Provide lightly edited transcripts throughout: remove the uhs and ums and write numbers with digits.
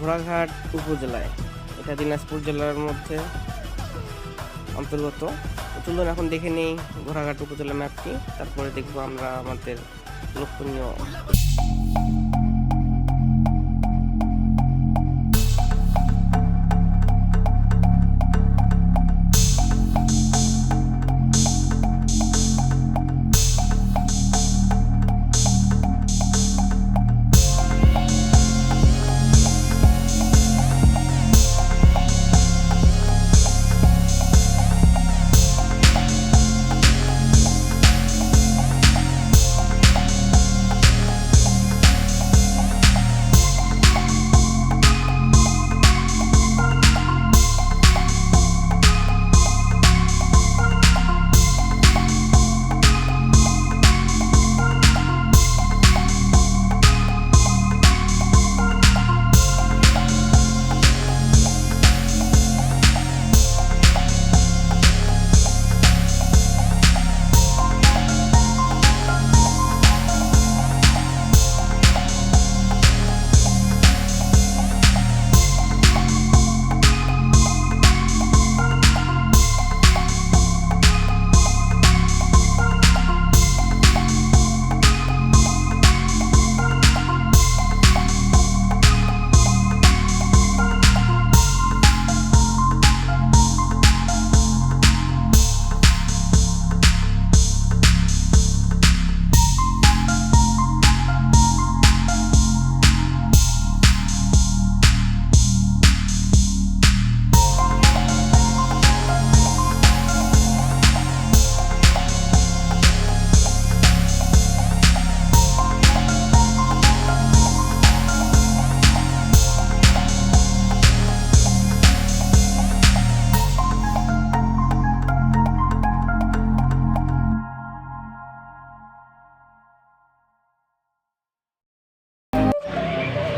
ঘোড়াঘাট উপজেলায়, এটা দিনাজপুর জেলার মধ্যে অন্তর্গত। চলুন এখন দেখে নেই ঘোড়াঘাট উপজেলা ম্যাপটি, তারপরে দেখবো আমরা আমাদের লক্ষণীয়।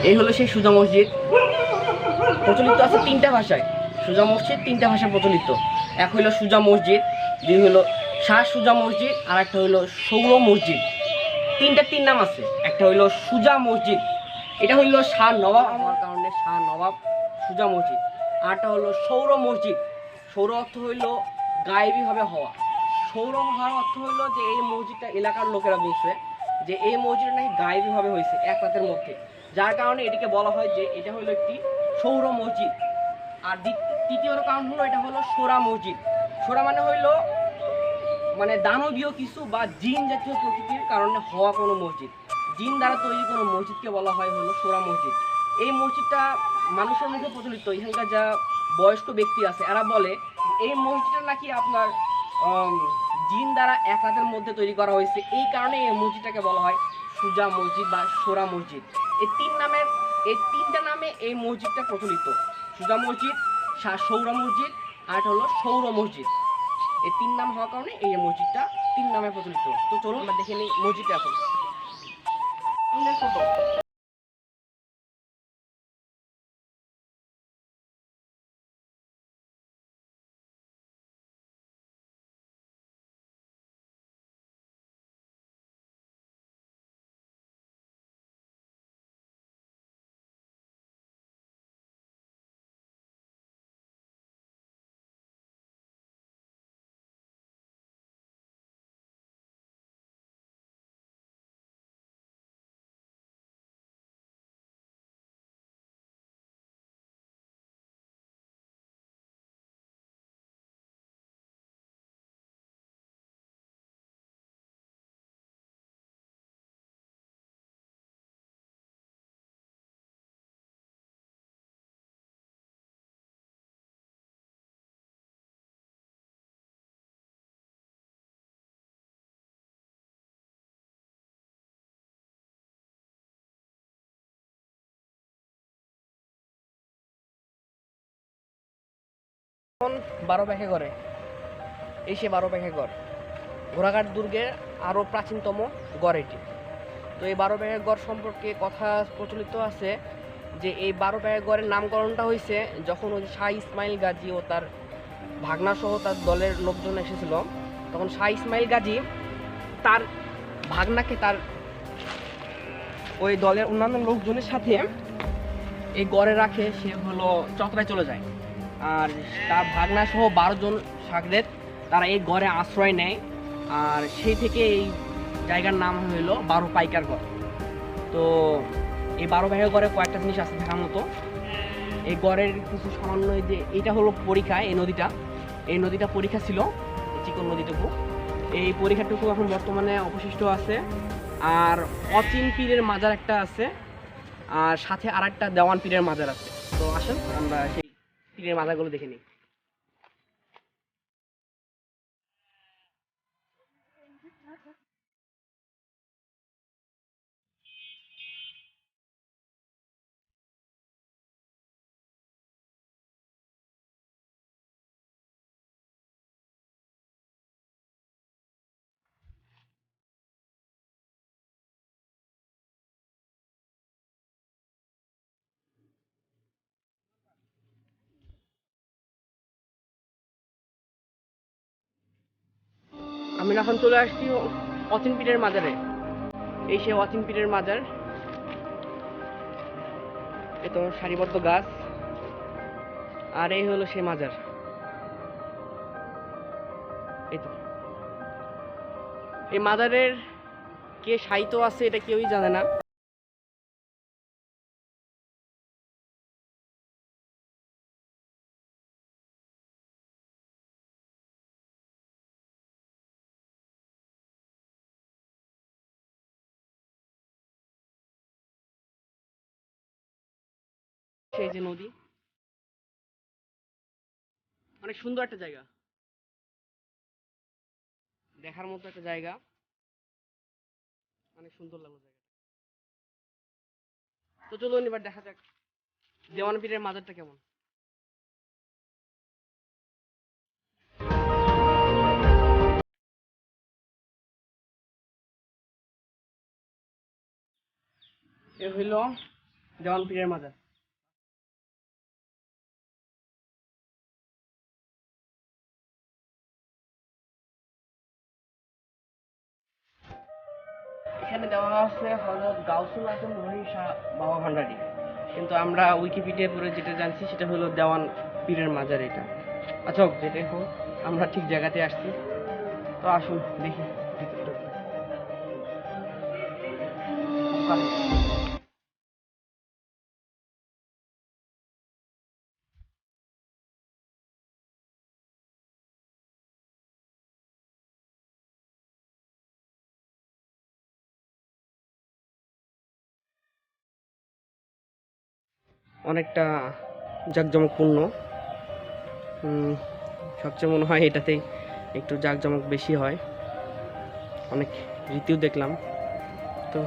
এই হলো সেই সুজা মসজিদ। প্রচলিত আছে তিনটা ভাষায়। সুজা মসজিদ তিনটা ভাষায় প্রচলিত। এক হইল সুজা মসজিদ, দুই হইল শাহ সুজা মসজিদ, আর একটা হইল সৌর মসজিদ। তিন নাম আছে। একটা হইল সুজা মসজিদ, এটা হইল শাহ নবাব আমার কারণে শাহ নবাব সুজা মসজিদ। আরটা হলো সৌর মসজিদ। সৌর অর্থ হইল গায়েবীভাবে হওয়া। সৌর হওয়ার অর্থ হইল যে এই মসজিদটা এলাকার লোকেরা বলছে যে এই মসজিদটা নাকি গায়েবীভাবে হয়েছে এক রাতের মধ্যে, যার কারণে এটিকে বলা হয় যে এটা হলো একটি সৌর মসজিদ। আর তৃতীয় কারণ হলো এটা হলো সোরা মসজিদ। সোরা মানে হইল মানে দানবীয় কিছু বা জিন জাতীয় প্রকৃতির কারণে হওয়া কোনো মসজিদ। জিন দ্বারা তৈরি কোনো মসজিদকে বলা হয় হলো সোরা মসজিদ। এই মসজিদটা মানুষের মধ্যে প্রচলিত। এখানকার যা বয়স্ক ব্যক্তি আছে এরা বলে এই মসজিদটা নাকি আপনার জিন দ্বারা এক রাতের মধ্যে তৈরি করা হয়েছে, এই কারণে এই মসজিদটাকে বলা হয় সুজা মসজিদ বা সোরা মসজিদ। এই তিনটা নামে এই মসজিদটা প্রচলিত। সুজা মসজিদ, সৌরা মসজিদ, আর একটা হলো সৌর মসজিদ। এই তিন নাম হওয়ার কারণে এই মসজিদটা তিন নামে প্রচলিত। তো চলুন আমরা দেখে নিই মসজিদটা এখন। এখন 12 ব্যাখে ঘরে এই সে 12 ব্যাখে ঘর। ঘোড়াঘাট দুর্গের আরও প্রাচীনতম গড় এটি। তো এই 12 ব্যাখে গড় সম্পর্কে কথা প্রচলিত আছে যে এই 12 ব্যাখে গড়ের নামকরণটা হয়েছে যখন ওই শাহ ইসমাইল গাজী ও তার ভাগনা সহ তার দলের লোকজন এসেছিল, তখন শাহ ইসমাইল গাজী তার ভাগনাকে তার ওই দলের অন্যান্য লোকজনের সাথে এই গড়ে রাখে সে হলো চতরায় চলে যায়। আর তার ভাগনা সহ 12 জন সাগরেদ তারা এই গড়ে আশ্রয় নেয়। আর সেই থেকে এই জায়গার নাম হলো 12 পাইকার গড়। তো এই 12 পাইকার গড়ে কয়েকটা জিনিস আছে দেখার মতো। এই গড়ের কিছু সামান্য, যে এটা হলো পরীক্ষা, এই নদীটা পরীক্ষা ছিল, চিকন নদীটুকু। এই পরীক্ষাটুকু এখন বর্তমানে অবশিষ্ট আছে। আর অচিন পীরের মাজার একটা আছে, আর সাথে আর একটা দেওয়ান পীরের মাজার আছে। তো আসেন আমরা সেই পীরের মাজারগুলো দেখে নিই। আমি এখন চলে আসছি অচিন পীরের মাজারে। এই সে অচিন পীরের মাজার। এ তো সারিবদ্ধ গাছ, আর এই হলো সে মাজার। এই তো এই মাজারের কে সাহিত্য আছে এটা কেউই জানে না। সেই যে নদী, অনেক সুন্দর একটা জায়গা, দেখার মতো একটা জায়গা, অনেক সুন্দর লাগলো জায়গাটা। তো চলুন এবার দেখা যাক দেওয়ান পীরের মাজারটা কেমন। এ হইল দেওয়ান পীরের মাজার। এখানে দেওয়া আছে হযরত গাউসুল আজম রহিম শাহ বাবা ভান্ডারী, কিন্তু আমরা উইকিপিডিয়া পড়ে যেটা জানছি সেটা হলো দেওয়ান পীরের মাজার এটা। আচ্ছা যেটাই হোক, আমরা ঠিক জায়গাতে আসছি। তো আসুন দেখি ভিতরটা। অনেকটা জাঁকজমকপূর্ণ। সবচেয়ে মনে হয় এটাতেই একটু জাঁকজমক বেশি হয়। অনেক রীতিও দেখলাম। তো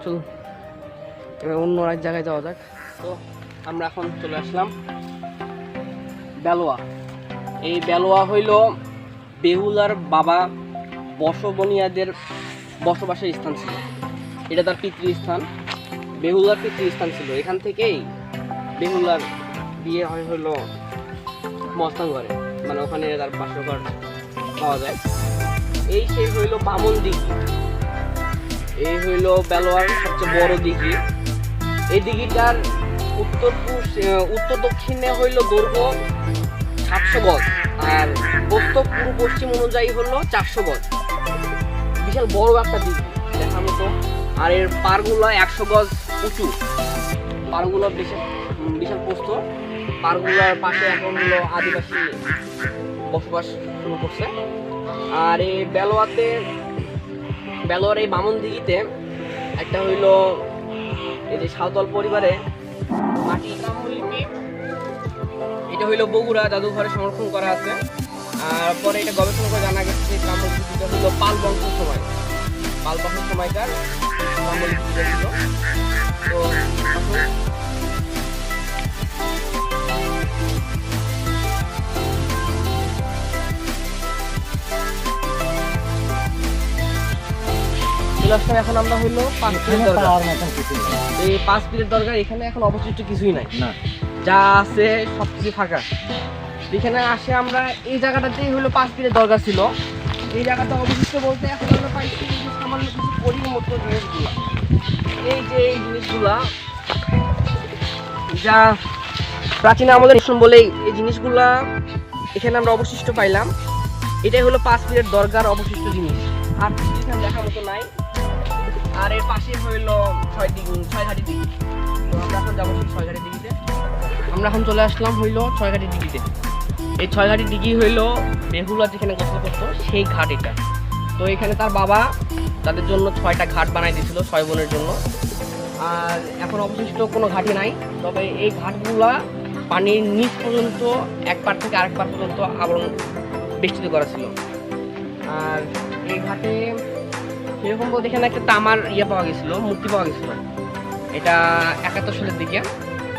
চলুন এবার অন্য এক জায়গায় যাওয়া যাক। তো আমরা এখন চলে আসলাম বেলোয়া। এই বেলোয়া হইল বেহুলার বাবা বসবনিয়াদের বসবাসের স্থান ছিল। এটা তার পিতৃস্থান, বেহুলার পিতৃস্থান ছিল। এখান থেকেই বেহুলার বিয়ে হলো মস্তানগড়ে, মানে ওখানে তার বাসঘর পাওয়া যায়। এই সেই হইল বামন দিঘি। এই হইল বেলোয়ার সবচেয়ে বড় দিঘি। এই দিঘিটার উত্তর দক্ষিণে হইল দৈর্ঘ্য 700 গজ, আর প্রস্থ পূর্ব পশ্চিম অনুযায়ী হলো 400 গজ। বিশাল বড় একটা দিঘি দেখার মতো। আর এর পাড়গুলো 100 গজ উঁচু। পাড়গুলো বিশাল প্রস্থ। পাড়গুলোর পাশে এখন হলো আদিবাসী বসবাস শুরু করছে। আর এই বেলোয়ার এই বামন দিঘিতে একটা হইল এই যে সাঁওতাল পরিবারে মাটি কামলিপি, এটা হইল বগুড়া জাদুঘরে সংরক্ষণ করা আছে। আর পরে এটা গবেষণা করে জানা গেছে যে কামলিপিটা হইল পাল বংশের সময়কার কামলিপিটা ছিল। তো এখন আমরা হইলো 5 পীরের দরগা। এই 5 পীরের দরগা এখানে এখন অবশিষ্ট কিছুই নাই, যা আছে সবকিছু ফাঁকা। এখানে আসে আমরা এই জায়গাটাতেই হলো 5 পীরের দরগা ছিল। এই জায়গাটা অবশিষ্ট বলতে এখন আমরা পাইছি সামান্য কিছু পরির মতো জিনিসগুলা। এই যে এই জিনিসগুলা যা প্রাচীন আমলের নিদর্শন বলে এই জিনিসগুলা এখানে আমরা অবশিষ্ট পাইলাম। এটাই হলো 5 পীরের দরগার অবশিষ্ট জিনিস, আর কিছু এখানে দেখার মতো নাই। আর এর পাশে হইলো 6 ঘাটি দিঘি। তো আমরা এখন যাবো সেই 6 ঘাটি দিঘিতে। আমরা এখন চলে আসলাম হইলো 6 ঘাটি দিঘিতে। এই 6 ঘাটি দিঘি হইলো বেহুলা যেখানে গোসল করতো সেই ঘাট এটা। তো এখানে তার বাবা তাদের জন্য 6টা ঘাট বানাই দিয়েছিল 6 বোনের জন্য। আর এখন অবশিষ্ট কোনো ঘাটি নাই, তবে এই ঘাটগুলা পানির নিচ পর্যন্ত এক পার থেকে আরেক পার পর্যন্ত আবরণ বেষ্টিত করা ছিল। আর এই ঘাটে সেরকম বলতে এখানে একটা তামার পাওয়া গেছিল, মূর্তি পাওয়া গেছিল, এটা 71 সালের দিকে।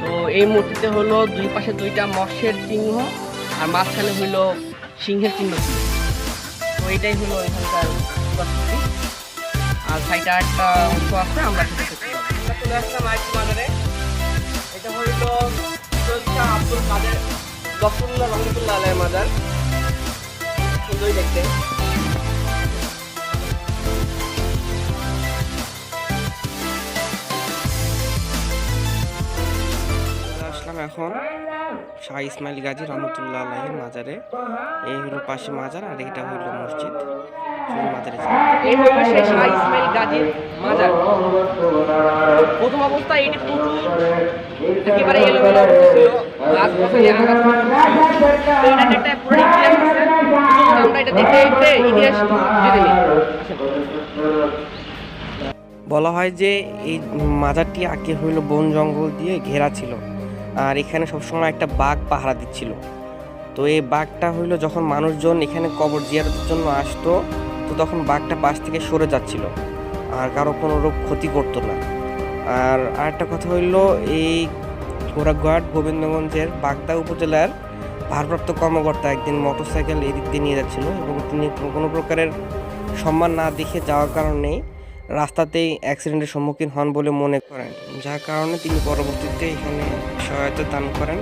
তো এই মূর্তিতে হলো দুই পাশে 2টা মৎস্যের চিহ্ন আর মাঝখানে হইলো সিংহের চিহ্ন ছিল। তো এটাই হলো এখানকার উপস্থিতি। আর সাইডে একটা অংশ আছে, আমরা সেটা দেখতে পাবো। আমরা চলে আসলাম আরেকটি মাজারে। এটা হইলো আব্দুল কাদের গফরুল্লাহ রহমতুল্লাহ আলাইহির মাজার। সুন্দরই দেখতে। আসলাম এখন শাহ ইসমাইল গাজী রহমতুল্লাহ আলাইহির মাজারে। এই হলো পাশে মাজার, আর এটা হইলো মসজিদ। মাজারে এই হইলো সেই শাহ ইসমাইল গাজীর মাজার। প্রথম অবস্থায় এটি প্রচুর একেবারে এলোমেলো অবস্থা ছিল, গাছ গাছালি আগাছা ছিল। তো এটা একটা পুরো ইতিহাস আছে, আমরা এটা দেখে ইতিহাস জেনে নিই। বলা হয় যে এই মাজারটি আগে হইলো বন জঙ্গল দিয়ে ঘেরা ছিল, আর এখানে সবসময় একটা বাঘ পাহারা দিচ্ছিল। তো এই বাঘটা হইলো যখন মানুষজন এখানে কবর জিয়ারতের জন্য আসতো, তো তখন বাঘটা পাশ থেকে সরে যাচ্ছিল আর কারো কোনো রোগ ক্ষতি করতো না। আর আরেকটা কথা হইলো, এই ঘোড়াঘাট গোবিন্দগঞ্জের বাগদা উপজেলার ভারপ্রাপ্ত কর্মকর্তা একদিন মোটরসাইকেল এদিক দিয়ে নিয়ে যাচ্ছিল, এবং তিনি কোনো প্রকারের সম্মান না দেখে যাওয়ার কারণে রাস্তাতেই অ্যাক্সিডেন্টের সম্মুখীন হন বলে মনে করেন, যার কারণে তিনি পরবর্তীতে এখানে সহায়তা দান করেন,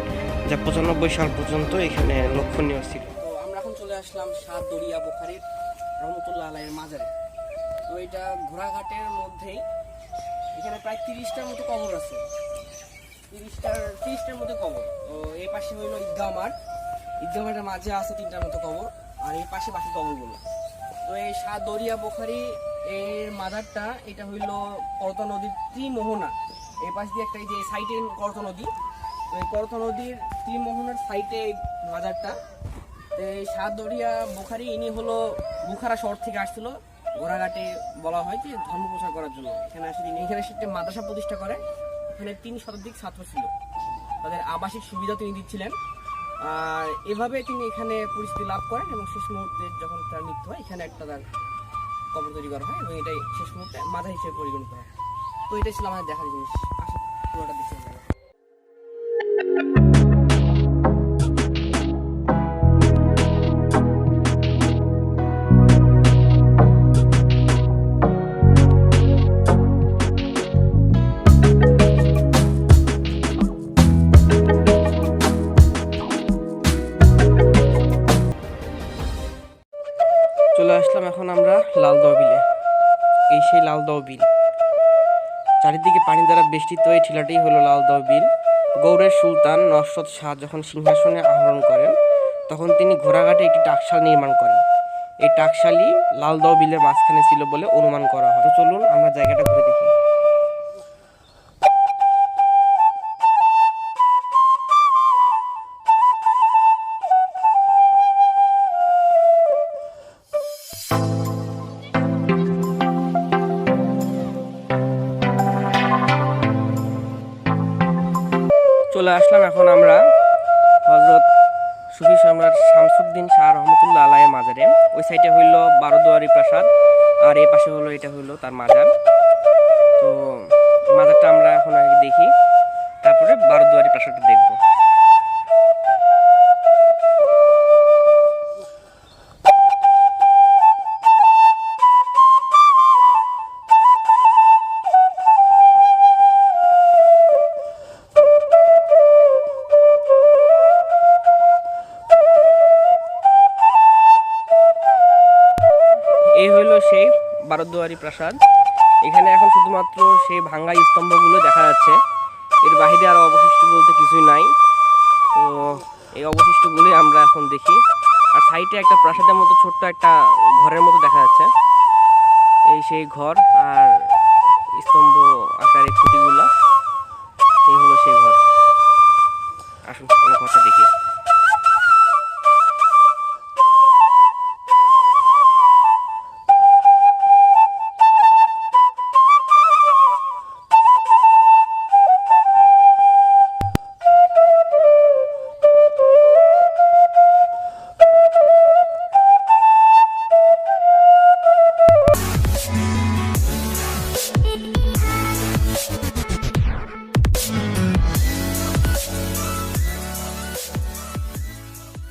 যা 95 সাল পর্যন্ত এখানে লক্ষণীয় ছিল। তো আমরা এখন চলে আসলাম শাহ দরিয়া বুখারীর রহমতুল্লাহ আলাইহির মাজারে। তো এটা ঘোড়াঘাটের মধ্যেই, এখানে প্রায় 30টার মতো কবর আছে, 30টার মতো কবর। তো এই পাশে হইলো ঈদগাহ মাঠ, ঈদগাহ মাঠের মাঝে আছে 3টার মতো কবর, আর এই পাশে বাকি কবরগুলো। তো এই শাহ দরিয়া বুখারী এর মাজারটা, এটা হইলো করতা নদীর ত্রিমোহনা। এই পাশ দিয়ে একটা, এই যে সাইডে করতা নদী, তো এই করতা নদীর ত্রিমোহনার সাইডে এই মাজারটা। তো এই শাহ দরিয়া বুখারী ইনি হলো বুখারা শহর থেকে আসছিল ঘোড়াঘাটে, বলা হয় যে ধর্ম প্রচার করার জন্য। এখানে আসলে এখানে একটি মাদ্রাসা প্রতিষ্ঠা করে। এখানে 3 শতাধিক ছাত্র ছিল, তাদের আবাসিক সুবিধা তিনি দিচ্ছিলেন। আর এভাবে তিনি এখানে পরিচিতি লাভ করেন, এবং শেষ মুহূর্তে যখন তার মৃত্যু হয়, এখানে একটা তার কবর তৈরি করা হয়, এবং এটাই শেষ মুহূর্তে মাথা হিসেবে পরিগণিত হয়। তো এটাই ছিল আমাদের দেখার জিনিস। আসলে পুরোটা দেখতে হবে। চলে আসলাম এখন আমরা লালদহ বিলে। এই সেই লালদহ বিল, চারিদিকে পানি দ্বারা বেষ্টিত এই টিলাটাই হলো লালদহ বিল। গৌড়ের সুলতান নসরত শাহ যখন সিংহাসনে আরোহণ করেন, তখন তিনি ঘোড়াঘাটে একটি টাকশাল নির্মাণ করেন। এই টাকশালই লালদহ বিলের মাঝখানে ছিল বলে অনুমান করা হয়। তো চলুন আমরা জায়গাটা ঘুরে দেখি। চলে আসলাম এখন আমরা হযরত সুফি সম্রাট শামসুদ্দিন শাহ রহমতুল্লাহ আলাইহির মাজারে। ওই সাইডে হইল 12 দুয়ারি প্রাসাদ, আর এই পাশে হলো এটা হইলো তার মাজার। তো মাজারটা আমরা এখন আগে দেখি, তারপরে 12 দুয়ারি প্রাসাদটা দেখব। এই হইলো সেই 12 দুয়ারি প্রাসাদ। এখানে এখন শুধুমাত্র সেই ভাঙ্গা স্তম্ভগুলো দেখা যাচ্ছে। এর বাহিরে আর অবশিষ্ট বলতে কিছুই নাই। তো এই অবশিষ্টগুলি আমরা এখন দেখি। আর সাইডে একটা প্রাসাদের মতো ছোট্ট একটা ঘরের মতো দেখা যাচ্ছে, এই সেই ঘর। আর স্তম্ভ আকারে খুঁটিগুলা, এই হলো সেই ঘর। আসুন আমরা ঘরটা দেখি।